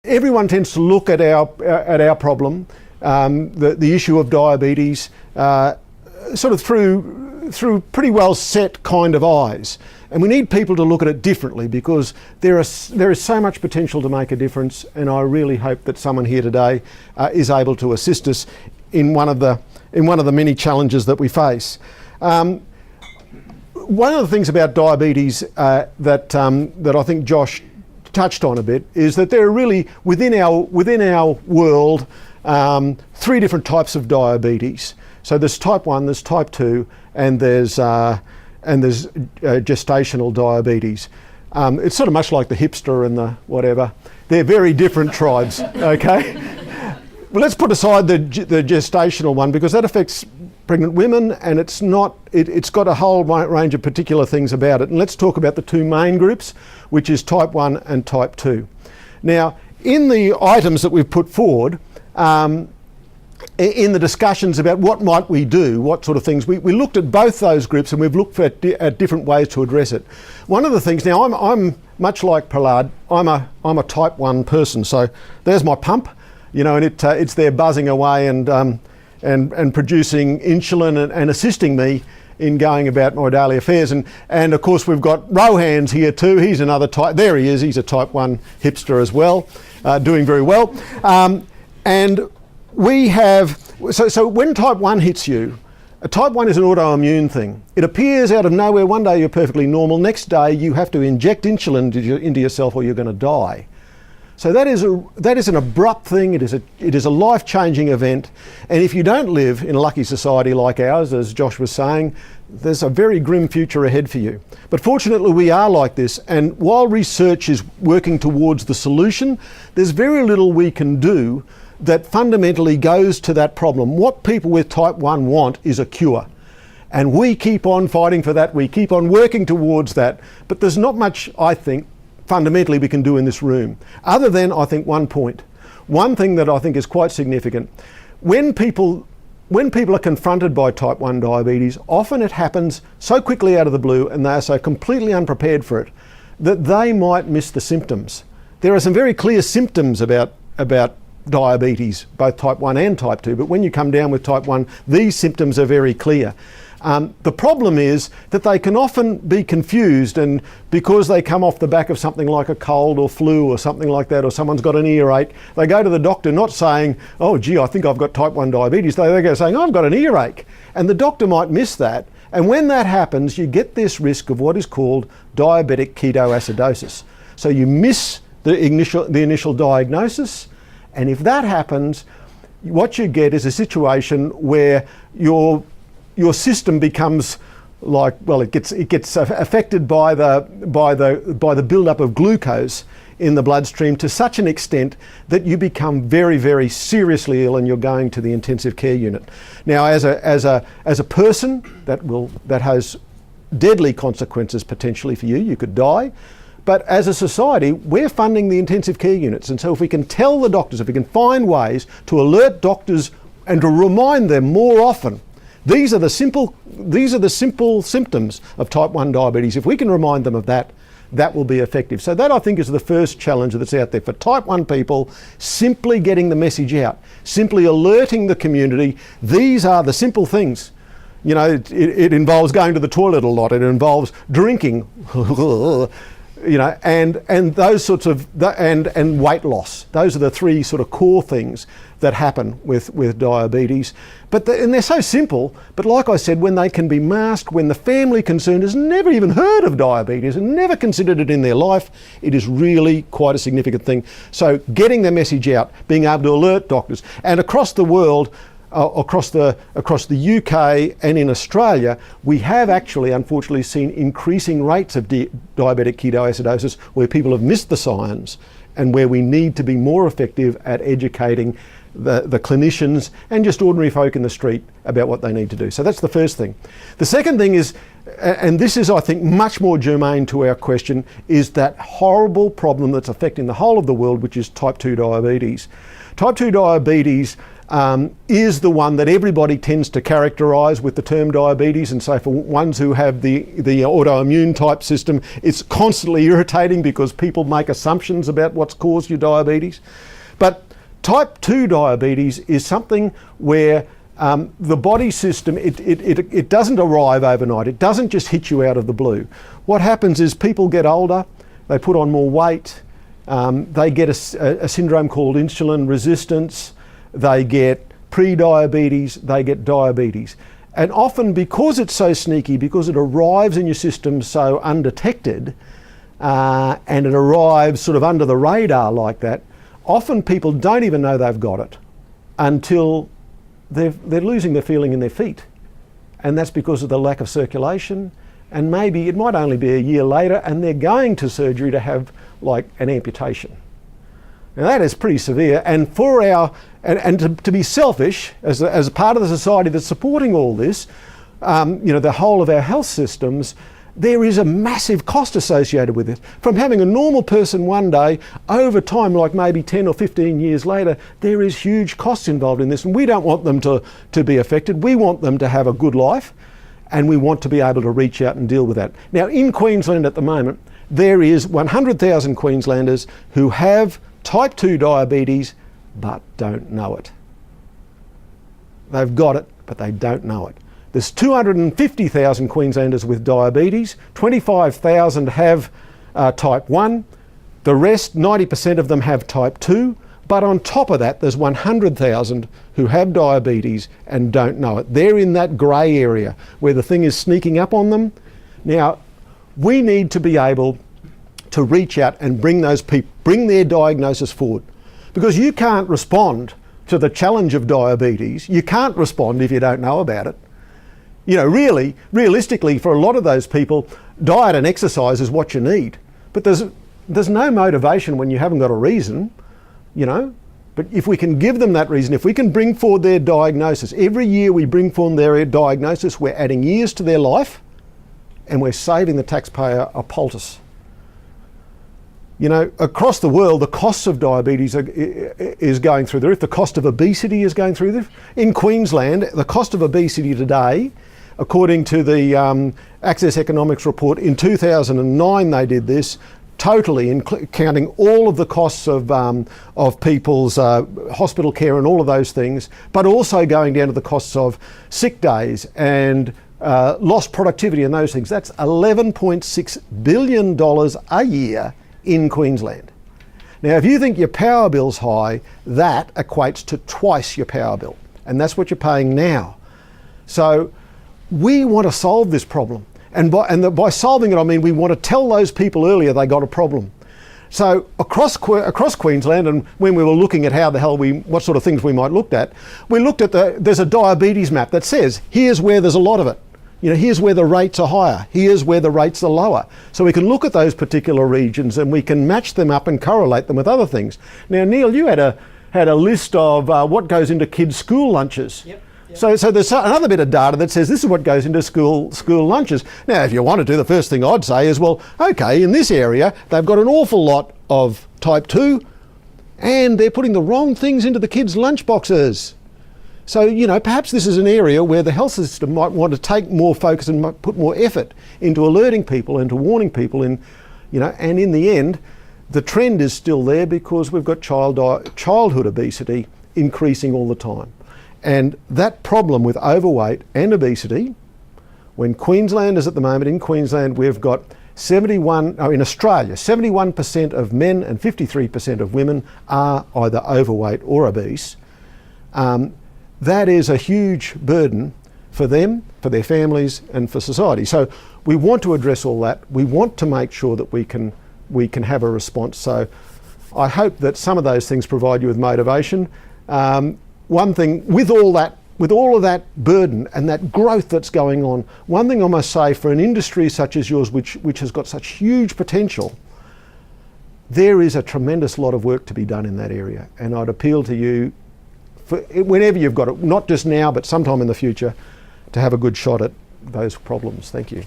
everyone tends to look at our problem, the issue of diabetes, sort of through pretty well set kind of eyes. And we need people to look at it differently, because there is so much potential to make a difference, and I really hope that someone here today is able to assist us in one of the many challenges that we face. One of the things about diabetes that I think Josh touched on a bit is that there are really within our world 3 different types of diabetes. So there's type 1, there's type 2, and there's gestational diabetes. It's sort of much like the hipster and the whatever. They're very different tribes, okay? Well, let's put aside the gestational one, because that affects pregnant women, and it's got a whole range of particular things about it. And let's talk about the 2 main groups, which is type 1 and type 2. Now, in the items that we've put forward, in the discussions about what might we do, what sort of things, we looked at both those groups, and we've looked at different ways to address it. One of the things, now I'm much like Prahlad, I'm a type 1 person, so there's my pump, you know, and it's there buzzing away and producing insulin and assisting me in going about my daily affairs. And of course we've got Rohan's here too. He's another type, there he is, he's a type 1 hipster as well, doing very well. And we have, so when type 1 hits you, type 1 is an autoimmune thing. It appears out of nowhere. One day you're perfectly normal, next day you have to inject insulin into yourself or you're going to die. So that is an abrupt thing. It is a life-changing event, and if you don't live in a lucky society like ours, as Josh was saying, there's a very grim future ahead for you. But fortunately we are like this, and while research is working towards the solution, there's very little we can do that fundamentally goes to that problem. What people with type 1 want is a cure. And we keep on fighting for that, we keep on working towards that, but there's not much, I think, fundamentally we can do in this room, other than, I think, one point. One thing that I think is quite significant. When people are confronted by type 1 diabetes, often it happens so quickly out of the blue, and they are so completely unprepared for it, that they might miss the symptoms. There are some very clear symptoms about diabetes, both type 1 and type 2, but when you come down with type 1, these symptoms are very clear. The problem is that they can often be confused, and because they come off the back of something like a cold or flu or something like that, or someone's got an earache, they go to the doctor not saying, oh gee, I think I've got type 1 diabetes. They go saying, oh, I've got an earache. And the doctor might miss that. And when that happens, you get this risk of what is called diabetic ketoacidosis. So you miss the initial diagnosis, and if that happens, what you get is a situation where your system becomes like, well, it gets affected by the buildup of glucose in the bloodstream to such an extent that you become very, very seriously ill, and you're going to the intensive care unit. Now, as a person, that has deadly consequences potentially for you. You could die. But as a society, we're funding the intensive care units, and so if we can tell the doctors, if we can find ways to alert doctors and to remind them more often, these are the simple symptoms of type 1 diabetes. If we can remind them of that, that will be effective. So that, I think, is the first challenge that's out there for type 1 people, simply getting the message out, simply alerting the community. These are the simple things. You know, it involves going to the toilet a lot. It involves drinking. You know, and those sorts of, and weight loss. Those are the 3 sort of core things that happen with diabetes. And they're so simple, but like I said, when they can be masked, when the family concerned has never even heard of diabetes and never considered it in their life, it is really quite a significant thing. So getting the message out, being able to alert doctors, and across the world, across the UK and in Australia, we have actually unfortunately seen increasing rates of diabetic ketoacidosis where people have missed the signs, and where we need to be more effective at educating the clinicians, and just ordinary folk in the street about what they need to do. So that's the first thing. The second thing is, and this is I think much more germane to our question, is that horrible problem that's affecting the whole of the world, which is type 2 diabetes. Type 2 diabetes is the one that everybody tends to characterise with the term diabetes, and so for ones who have the autoimmune type system, it's constantly irritating because people make assumptions about what's caused your diabetes. But type 2 diabetes is something where the body system, it doesn't arrive overnight. It doesn't just hit you out of the blue. What happens is people get older, they put on more weight, they get a syndrome called insulin resistance, they get pre-diabetes, they get diabetes. And often because it's so sneaky, because it arrives in your system so undetected, and it arrives sort of under the radar like that, often people don't even know they've got it until they're losing their feeling in their feet. And that's because of the lack of circulation. And maybe it might only be a year later and they're going to surgery to have like an amputation. Now that is pretty severe, and for to be selfish as a part of the society that's supporting all this, the whole of our health systems, there is a massive cost associated with it. From having a normal person one day, over time, like maybe 10 or 15 years later, there is huge costs involved in this, and we don't want them to be affected. We want them to have a good life, and we want to be able to reach out and deal with that. Now in Queensland at the moment, there is 100,000 Queenslanders who have type 2 diabetes but don't know it. They've got it, but they don't know it. There's 250,000 Queenslanders with diabetes, 25,000 have type 1, the rest, 90% of them have type 2, but on top of that there's 100,000 who have diabetes and don't know it. They're in that grey area where the thing is sneaking up on them. Now, we need to be able to reach out and bring those people, bring their diagnosis forward. Because you can't respond to the challenge of diabetes, you can't respond if you don't know about it. Really, realistically, for a lot of those people, diet and exercise is what you need. But there's no motivation when you haven't got a reason, But if we can give them that reason, if we can bring forward their diagnosis, every year we bring forward their diagnosis, we're adding years to their life, and we're saving the taxpayer a poultice. Across the world, the costs of diabetes is going through the roof. The cost of obesity is going through the roof. In Queensland, the cost of obesity today, according to the Access Economics report, in 2009 they did this, totally counting all of the costs of people's hospital care and all of those things, but also going down to the costs of sick days and lost productivity and those things. That's $11.6 billion a year in Queensland. Now, if you think your power bill's high, that equates to twice your power bill, and that's what you're paying now. So we want to solve this problem, and by solving it, I mean we want to tell those people earlier they got a problem. So across Queensland, and when we were looking at what sort of things we might look at, we looked at there's a diabetes map that says here's where there's a lot of it. Here's where the rates are higher, here's where the rates are lower. So we can look at those particular regions and we can match them up and correlate them with other things. Now, Neil, you had a list of what goes into kids' school lunches. Yep. So there's another bit of data that says this is what goes into school lunches. Now, if you want to do, the first thing I'd say is, well, okay, in this area, they've got an awful lot of type 2 and they're putting the wrong things into the kids' lunch boxes. So, perhaps this is an area where the health system might want to take more focus and might put more effort into alerting people and to warning people. And in the end, the trend is still there because we've got childhood obesity increasing all the time. And that problem with overweight and obesity, when Queensland is at the moment, in Queensland, we've got in Australia, 71% of men and 53% of women are either overweight or obese. That is a huge burden for them, for their families, and for society. So we want to address all that. We want to make sure that we can have a response. So I hope that some of those things provide you with motivation. One thing, with all of that burden and that growth that's going on, one thing I must say, for an industry such as yours, which has got such huge potential, there is a tremendous lot of work to be done in that area. And I'd appeal to you, whenever you've got it, not just now, but sometime in the future, to have a good shot at those problems. Thank you.